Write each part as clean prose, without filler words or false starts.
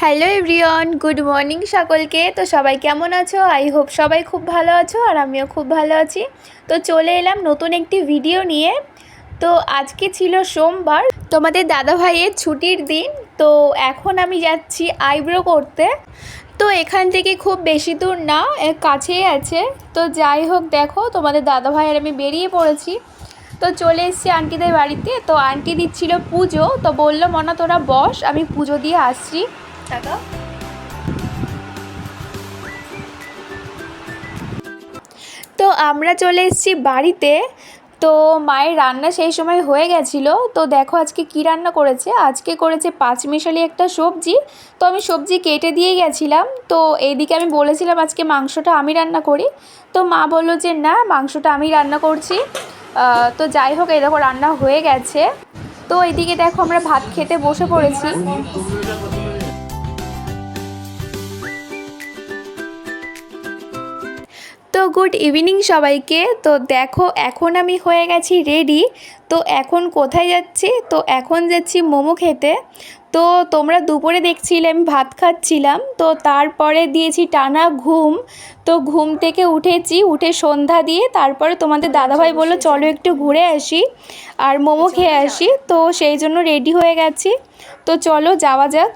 Hello everyone, good morning সকলকে। তো সবাই কেমন আছো? আই হোপ সবাই খুব ভালো আছো, আর আমিও খুব ভালো আছি। তো চলে এলাম নতুন একটি ভিডিও নিয়ে। তো আজকে ছিল সোমবার, তোমাদের দাদা ভাইয়ের ছুটির দিন। তো এখন আমি যাচ্ছি আইব্রো করতে। তো এখান থেকে খুব বেশি দূর না, কাছেই আছে। তো যাই হোক, দেখো তোমাদের দাদা ভাই আর আমি বেরিয়ে পড়েছি। তো চলে এসেছি আন্টিদের বাড়িতে। তো আন্টি দিচ্ছিল পুজো, তো বললো মনা তোরা বস, আমি পুজো দিয়ে আসছি। টাকা। তো আমরা চলে এসেছি বাড়িতে। তো মায়ের রান্না সেই সময় হয়ে গেছিলো। তো দেখো আজকে কি রান্না করেছে। আজকে করেছে পাঁচমিশালি একটা সবজি। তো আমি সবজি কেটে দিয়ে গেছিলাম। তো এইদিকে আমি বলেছিলাম আজকে মাংসটা আমি রান্না করি। তো মা বললো যে না, মাংসটা আমি রান্না করছি। তো যাই হোক, এই দেখো রান্না হয়ে গেছে। তো এইদিকে দেখো আমরা ভাত খেতে বসে পড়েছি। তো গুড ইভিনিং সবাইকে। তো দেখো এখন আমি হয়ে গেছি রেডি। তো এখন কোথায় যাচ্ছি? তো এখন যাচ্ছি মোমো খেতে। তো তোমরা দুপুরে দেখছিলে আমি ভাত খাচ্ছিলাম। তো তারপরে দিয়েছি টানা ঘুম। তো ঘুম থেকে উঠেছি, উঠে সন্ধ্যা দিয়ে তারপরে তোমাদের দাদাভাই বললো চলো একটু ঘুরে আসি আর মোমো খেয়ে আসি। তো সেই জন্য রেডি হয়ে গেছি। তো চলো যাওয়া যাক।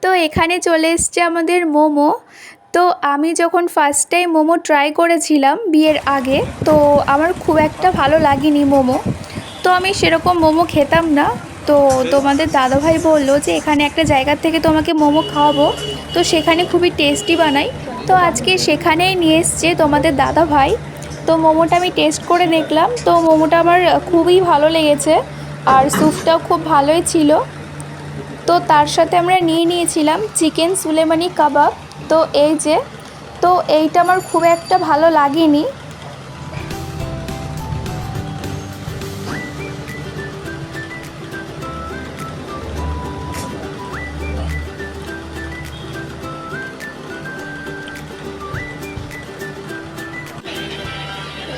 তো এখানে চলে এসছে আমাদের মোমো। তো আমি যখন ফার্স্ট টাইম মোমো ট্রাই করেছিলাম বিয়ের আগে, তো আমার খুব একটা ভালো লাগেনি মোমো। তো আমি সেরকম মোমো খেতাম না। তো তোমাদের দাদাভাই বললো যে এখানে একটা জায়গার থেকে তোমাকে মোমো খাওয়াবো, তো সেখানে খুবই টেস্টি বানাই। তো আজকে সেখানেই নিয়ে এসছে তোমাদের দাদাভাই। তো মোমোটা আমি টেস্ট করে দেখলাম। তো মোমোটা আমার খুবই ভালো লেগেছে, আর স্যুপটাও খুব ভালোই ছিল। তো তার সাথে আমরা নিয়ে নিয়েছিলাম চিকেন সুলেমানি কাবাব। তো এই যে, তো এইটা আমার খুব একটা ভালো লাগেনি।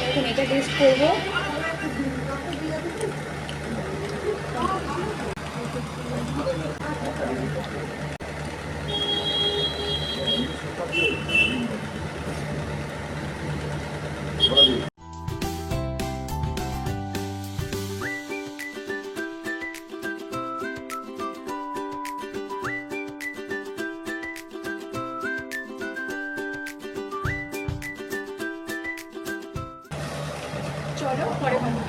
এখন এটা টেস্ট করবো। চলো পরে ভালো।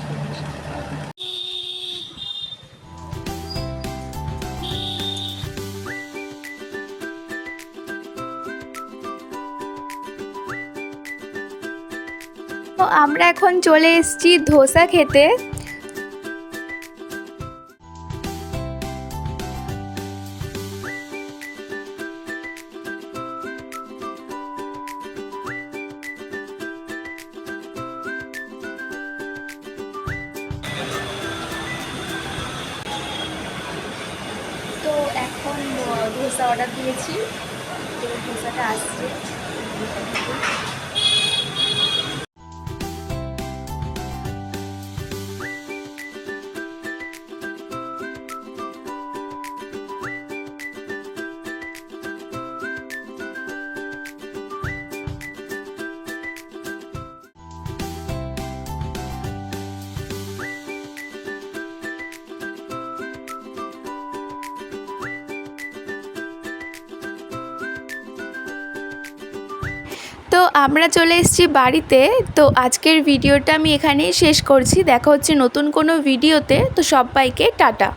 তো আমরা এখন চলে এসেছি ধোসা খেতে। তো এখন ধোসা অর্ডার দিয়েছি। তো ধোসাটা আসছে। তো আমরা চলে এসেছি বাড়িতে। তো আজকের ভিডিওটা আমি এখানেই শেষ করছি। দেখা হচ্ছে নতুন কোনো ভিডিওতে। তো সবাইকে টাটা।